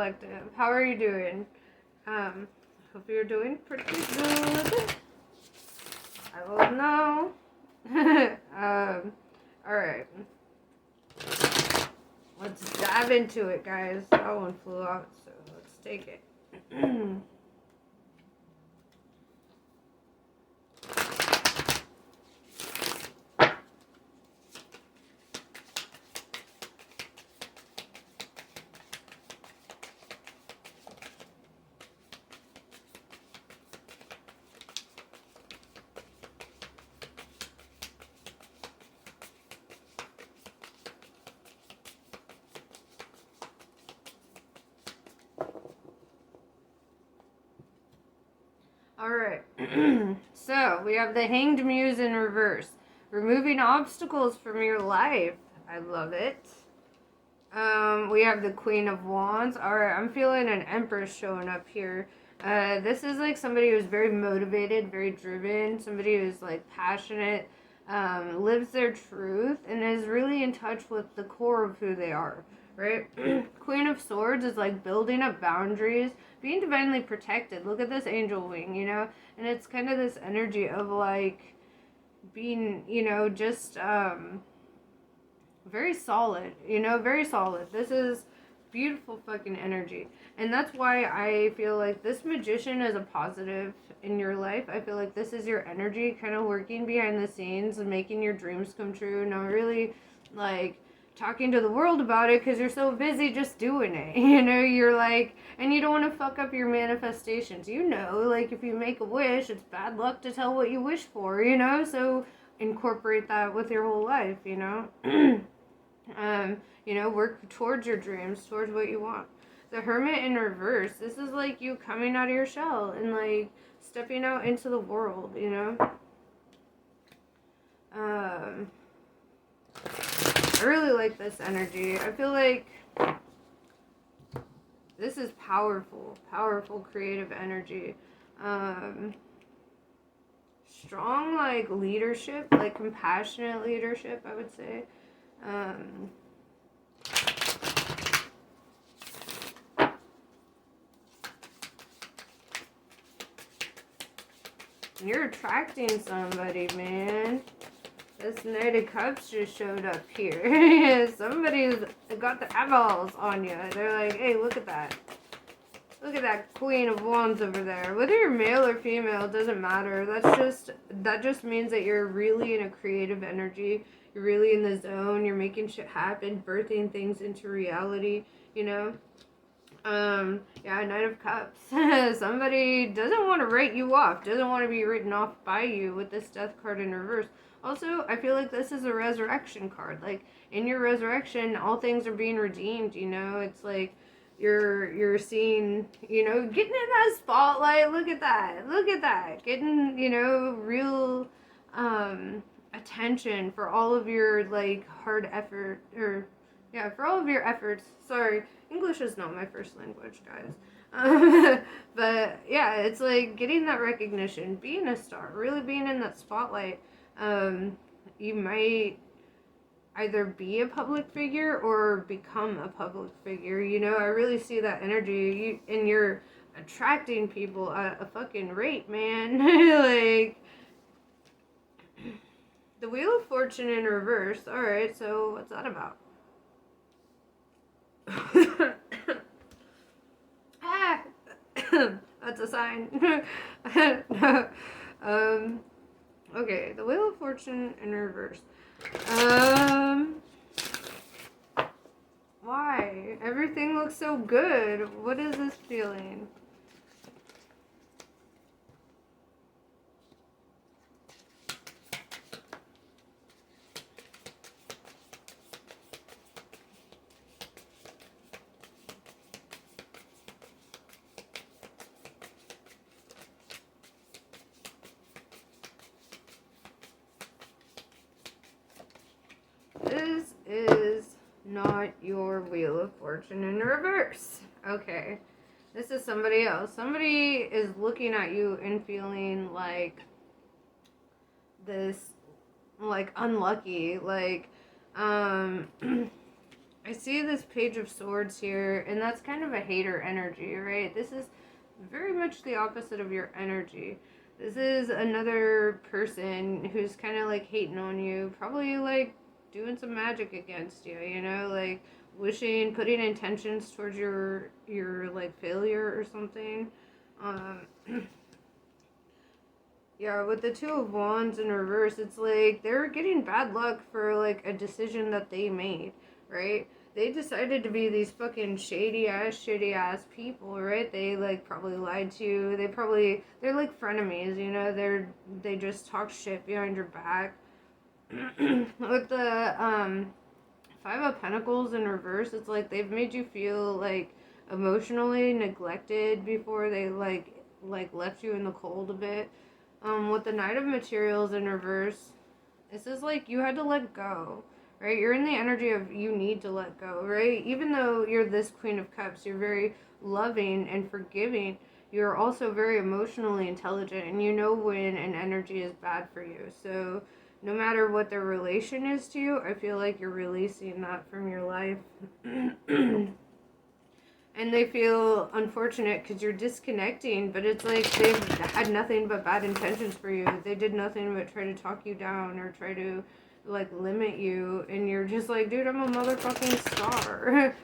Collective. How are you doing? Hope you're doing pretty good. I will know. Alright. Let's dive into it, guys. That one flew out, so let's take it. Alright, so we have the Hanged Muse in reverse. Removing obstacles from your life. I love it. We have the Queen of Wands. Alright, I'm feeling an Empress showing up here. This is like somebody who's very motivated, very driven, somebody who's like passionate, lives their truth, and is really in touch with the core of who they are. Right? Queen of Swords is like building up boundaries, being divinely protected. Look at this angel wing, you know? And it's kind of this energy of like being, you know, just very solid, you know, very solid. This is beautiful fucking energy. And that's why I feel like this Magician is a positive in your life. I feel like this is your energy kind of working behind the scenes and making your dreams come true. Not really like talking to the world about it because you're so busy just doing it. You know, you're like, and you don't want to fuck up your manifestations. You know, like if you make a wish, it's bad luck to tell what you wish for, you know? So incorporate that with your whole life, you know? You know, work towards your dreams, towards what you want. The Hermit in reverse, this is like you coming out of your shell and like stepping out into the world, you know? I really like this energy. I feel like this is powerful, powerful creative energy. Strong like leadership, like compassionate leadership, I would say. You're attracting somebody, man. This Knight of Cups just showed up here. Somebody's got the eyeballs on you. They're like, hey, look at that. Look at that Queen of Wands over there. Whether you're male or female, it doesn't matter. That just means that you're really in a creative energy. You're really in the zone. You're making shit happen, birthing things into reality, you know? Yeah, Knight of Cups. Somebody doesn't want to write you off, doesn't want to be written off by you with this Death card in reverse. Also, I feel like this is a resurrection card. Like, in your resurrection, all things are being redeemed, you know? It's like, you're seeing, you know, getting in that spotlight. Look at that. Look at that. Getting, you know, real, attention for all of your, like, hard effort, or, yeah, for all of your efforts. Sorry. English is not my first language, guys. But yeah, it's like getting that recognition, being a star, really being in that spotlight. You might either be a public figure or become a public figure. You know, I really see that energy. And you're attracting people at a fucking rate, man. Like the Wheel of Fortune in reverse. All right, so what's that about? Ah, that's a sign. Okay, the Wheel of Fortune in reverse. Why? Everything looks so good. What is this feeling? This is not your Wheel of Fortune in reverse. Okay. This is somebody else. Somebody is looking at you and feeling like this, like, unlucky. Like, I see this Page of Swords here, and that's kind of a hater energy, right? This is very much the opposite of your energy. This is another person who's kind of like hating on you, probably like doing some magic against you, you know, like wishing, putting intentions towards your like failure or something. Um, yeah, with the Two of Wands in reverse, it's like they're getting bad luck for like a decision that they made, right? They decided to be these fucking shitty ass people, right? They like probably lied to you. They're like frenemies, you know. They just talk shit behind your back. With the Five of Pentacles in reverse, it's like they've made you feel like emotionally neglected before they like left you in the cold a bit. With the Knight of Materials in reverse, this is like you had to let go, right? You're in the energy of you need to let go, right? Even though you're this Queen of Cups, you're very loving and forgiving. You're also very emotionally intelligent, and you know when an energy is bad for you. So no matter what their relation is to you, I feel like you're releasing that from your life. And they feel unfortunate because you're disconnecting, but it's like they've had nothing but bad intentions for you. They did nothing but try to talk you down or try to like limit you, and you're just like, dude, I'm a motherfucking star.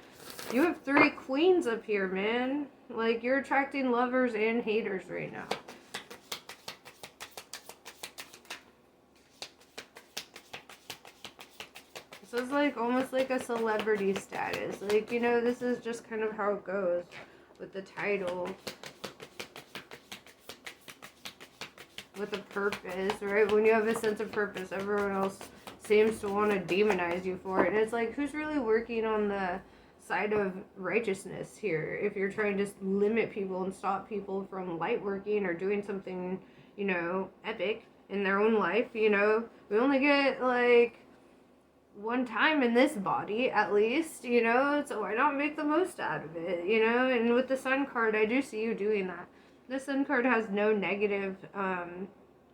You have 3 queens up here, man. Like, you're attracting lovers and haters right now. This is like almost like a celebrity status. Like, you know, this is just kind of how it goes with the title. With a purpose, right? When you have a sense of purpose, everyone else seems to want to demonize you for it. And it's like, who's really working on the side of righteousness here? If you're trying to limit people and stop people from light working or doing something, you know, epic in their own life, you know, we only get like one time in this body at least, you know, so why not make the most out of it, you know? And with the Sun card, I do see you doing that. The Sun card has no negative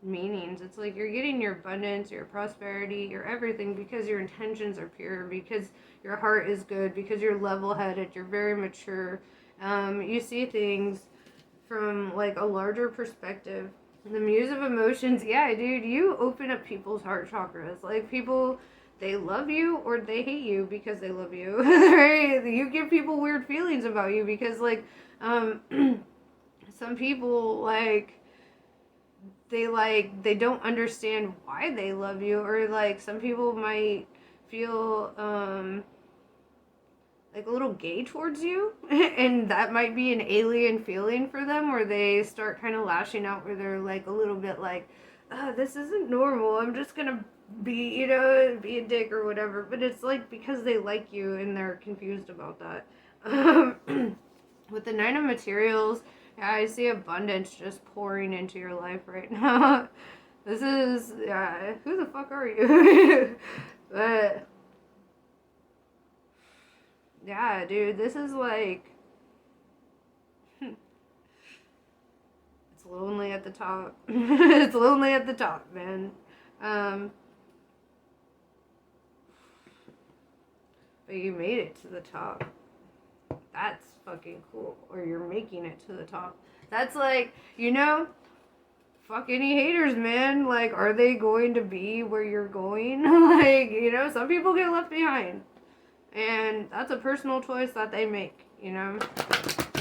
meanings. It's like you're getting your abundance, your prosperity, your everything because your intentions are pure, because your heart is good, because you're level-headed, you're very mature. You see things from like a larger perspective. The Muse of Emotions, yeah, dude, you open up people's heart chakras. Like, people, they love you or they hate you because they love you. Right? You give people weird feelings about you because, like, some people, they don't understand why they love you, or like some people might feel like a little gay towards you, and that might be an alien feeling for them, where they start kind of lashing out, where they're like a little bit like, this isn't normal, I'm just gonna be, you know, be a dick or whatever. But it's like because they like you and they're confused about that. With the Nine of Materials, yeah, I see abundance just pouring into your life right now. This is, yeah, who the fuck are you? But yeah, dude, this is like, it's lonely at the top. It's lonely at the top, man. But you made it to the top. That's fucking cool. Or you're making it to the top. That's like, you know, fuck any haters, man. Like, are they going to be where you're going? Like, you know, some people get left behind. And that's a personal choice that they make, you know,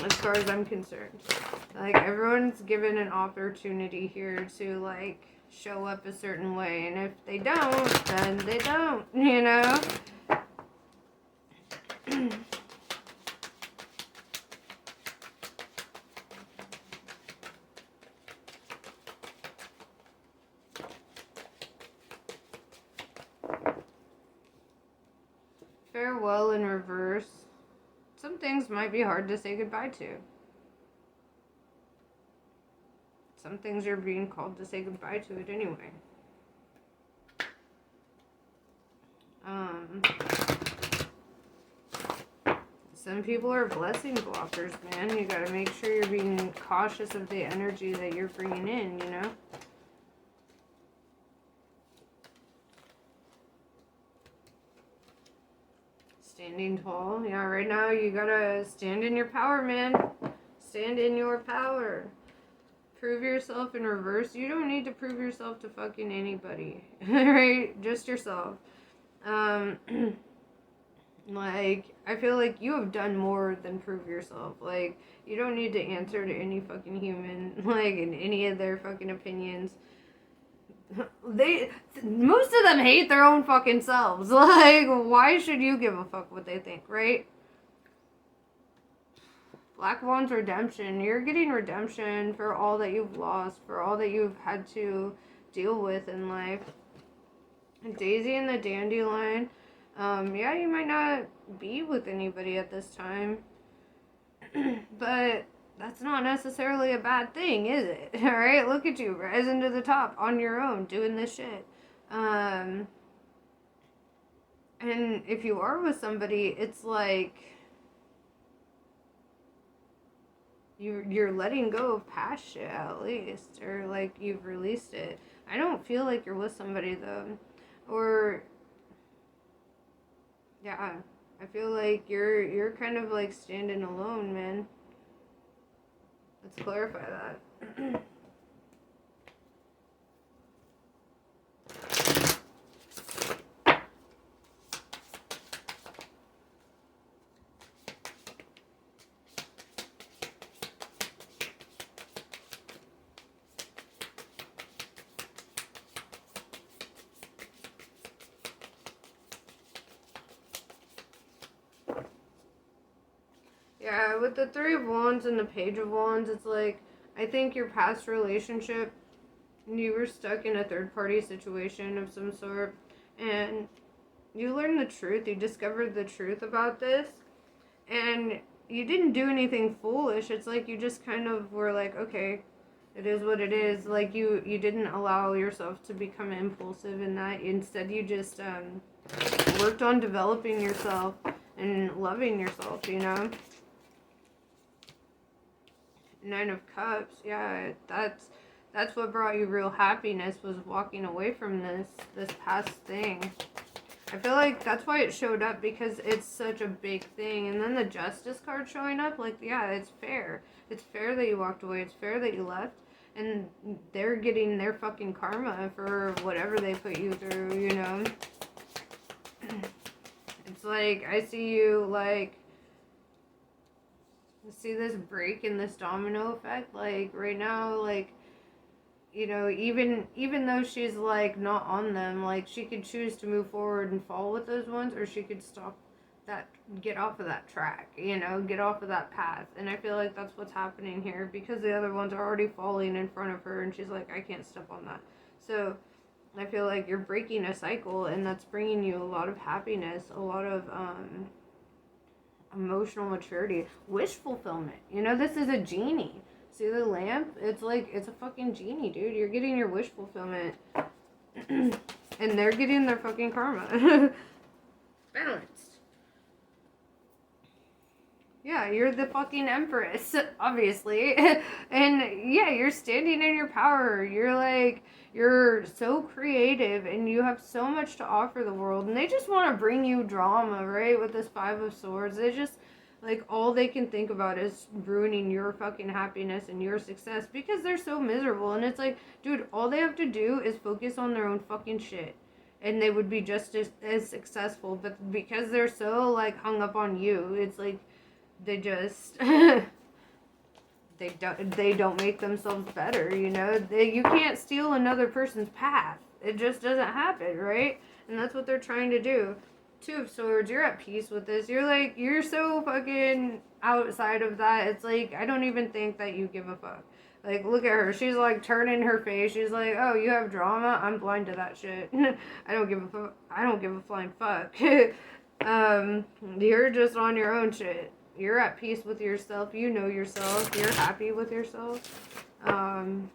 as far as I'm concerned. Like, everyone's given an opportunity here to, like, show up a certain way. And if they don't, then they don't, you know? Farewell in reverse. Some things might be hard to say goodbye to. Some things you're being called to say goodbye to it anyway. Some people are blessing blockers, man. You gotta make sure you're being cautious of the energy that you're bringing in, you know? Standing tall. Yeah, right now you gotta stand in your power, man. Stand in your power. Prove yourself in reverse. You don't need to prove yourself to fucking anybody. Right? Just yourself. Like, I feel like you have done more than prove yourself. Like, you don't need to answer to any fucking human, like, in any of their fucking opinions. Most of them hate their own fucking selves. Like, why should you give a fuck what they think, right? Black Wan's redemption. You're getting redemption for all that you've lost, for all that you've had to deal with in life. Daisy and the Dandelion. Yeah, you might not be with anybody at this time, but that's not necessarily a bad thing, is it? Alright, look at you, rising to the top on your own, doing this shit. And if you are with somebody, it's like you're letting go of past shit at least, or like you've released it. I don't feel like you're with somebody though, or yeah, I feel like you're kind of like standing alone, man. Let's clarify that. Yeah, with the Three of Wands and the Page of Wands, it's like, I think your past relationship, you were stuck in a third-party situation of some sort, and you learned the truth, you discovered the truth about this, and you didn't do anything foolish. It's like you just kind of were like, okay, it is what it is. Like, you didn't allow yourself to become impulsive in that. Instead, you just worked on developing yourself and loving yourself, you know? Nine of Cups, yeah, that's what brought you real happiness, was walking away from this past thing. I feel like that's why it showed up, because it's such a big thing. And then the Justice card showing up, like, yeah, it's fair. It's fair that you walked away. It's fair that you left. And they're getting their fucking karma for whatever they put you through, you know? It's like, I see you, like, see this break in this domino effect, like, right now, like, you know, even though she's, like, not on them, like, she could choose to move forward and fall with those ones, or she could stop that, get off of that track, you know, get off of that path. And I feel like that's what's happening here, because the other ones are already falling in front of her, and she's like, I can't step on that. So I feel like you're breaking a cycle, and that's bringing you a lot of happiness, a lot of emotional maturity, wish fulfillment. You know, this is a genie. See the lamp? It's like, it's a fucking genie, dude. You're getting your wish fulfillment. And they're getting their fucking karma. Balanced. Yeah, you're the fucking empress, obviously. And yeah, you're standing in your power. You're like, you're so creative, and you have so much to offer the world. And they just want to bring you drama, right? With this Five of Swords. They just, like, all they can think about is ruining your fucking happiness and your success, because they're so miserable. And it's like, dude, all they have to do is focus on their own fucking shit, and they would be just as successful. But because they're so, like, hung up on you, it's like, they just they don't make themselves better, you know. You can't steal another person's path. It just doesn't happen, right? And that's what they're trying to do. Two of Swords, you're at peace with this. You're like, you're so fucking outside of that. It's like, I don't even think that you give a fuck. Like, look at her. She's like turning her face. She's like, oh, you have drama? I'm blind to that shit. I don't give a fuck. I don't give a flying fuck. You're just on your own shit. You're at peace with yourself. You know yourself. You're happy with yourself. And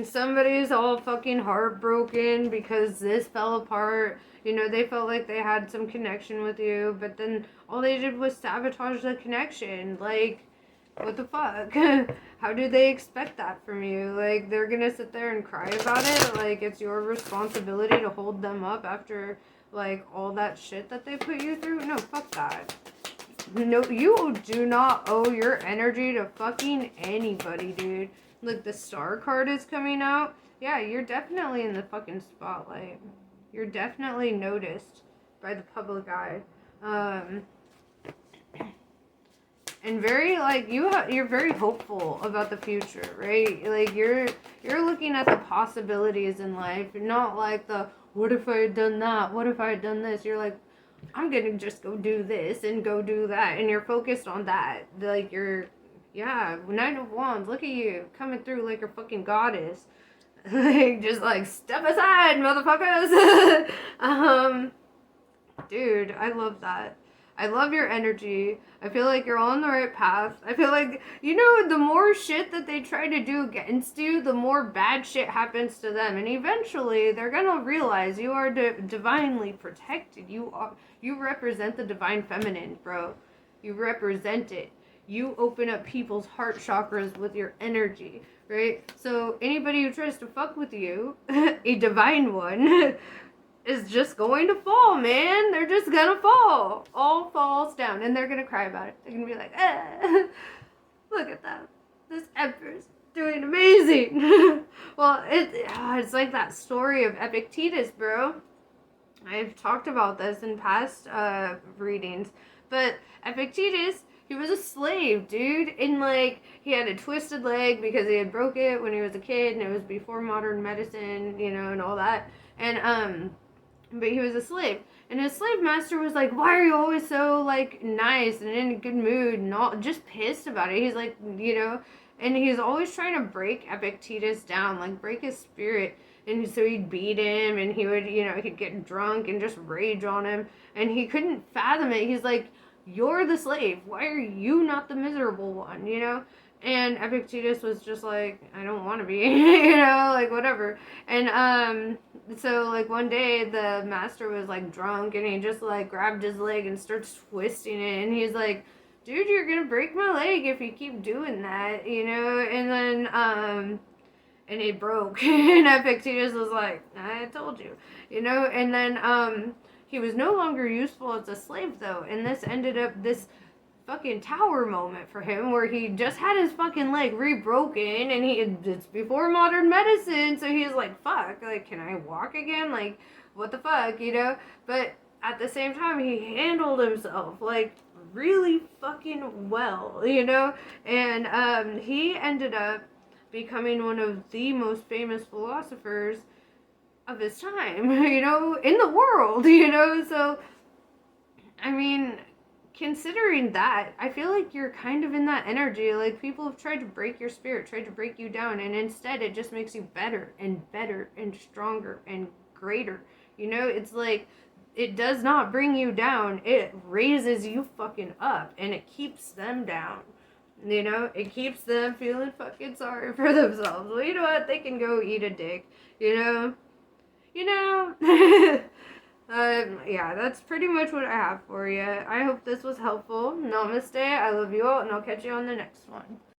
somebody's all fucking heartbroken because this fell apart. You know, they felt like they had some connection with you, but then all they did was sabotage the connection. Like, What the fuck? How do they expect that from you? Like, they're gonna sit there and cry about it? Like, it's your responsibility to hold them up after, like, all that shit that they put you through? No, fuck that. No, you do not owe your energy to fucking anybody, dude. Look, the star card is coming out. Yeah, you're definitely in the fucking spotlight. You're definitely noticed by the public eye. And very, like, you're very hopeful about the future, right? Like, you're looking at the possibilities in life, not like the, what if I had done that? What if I had done this? You're like, I'm gonna just go do this and go do that, and you're focused on that. Like, yeah, Knight of Wands, look at you, coming through like a fucking goddess. Like, just like, step aside, motherfuckers. Dude, I love that. I love your energy. I feel like you're on the right path. I feel like, the more shit that they try to do against you, the more bad shit happens to them. And eventually, they're gonna realize you are divinely protected. You represent the divine feminine, bro. You represent it. You open up people's heart chakras with your energy, right? So anybody who tries to fuck with you, a divine one, is just going to fall, man. They're just gonna fall. All falls down, and they're gonna cry about it. They're gonna be like, look at that. This Empress doing amazing. Well, it's like that story of Epictetus, bro. I've talked about this in past readings, but Epictetus, he was a slave, dude, and like he had a twisted leg because he had broke it when he was a kid, and it was before modern medicine, and all that, and but he was a slave, and his slave master was like, why are you always so like nice and in a good mood and all just pissed about it? He's like, and he's always trying to break Epictetus down, like break his spirit. And so he'd beat him, and he would, he'd get drunk and just rage on him, and he couldn't fathom it. He's like, you're the slave, why are you not the miserable one? And Epictetus was just like, I don't want to be, like whatever. And so like one day the master was like drunk, and he just like grabbed his leg and starts twisting it, and he's like, dude, you're gonna break my leg if you keep doing that, and then and it broke. And Epictetus was like, I told you, and then he was no longer useful as a slave though, and this ended up this fucking tower moment for him where he just had his fucking leg rebroken, and it's before modern medicine, so he's like, fuck, like, can I walk again? Like, what the fuck, But at the same time, he handled himself like really fucking well, and he ended up becoming one of the most famous philosophers of his time, in the world, so I mean, considering that, I feel like you're kind of in that energy. Like, people have tried to break your spirit, tried to break you down, and instead it just makes you better and stronger and greater. It's like, it does not bring you down, it raises you fucking up, and it keeps them down. It keeps them feeling fucking sorry for themselves. Well, you know what? They can go eat a dick, yeah, that's pretty much what I have for you. I hope this was helpful. Namaste. I love you all, and I'll catch you on the next one.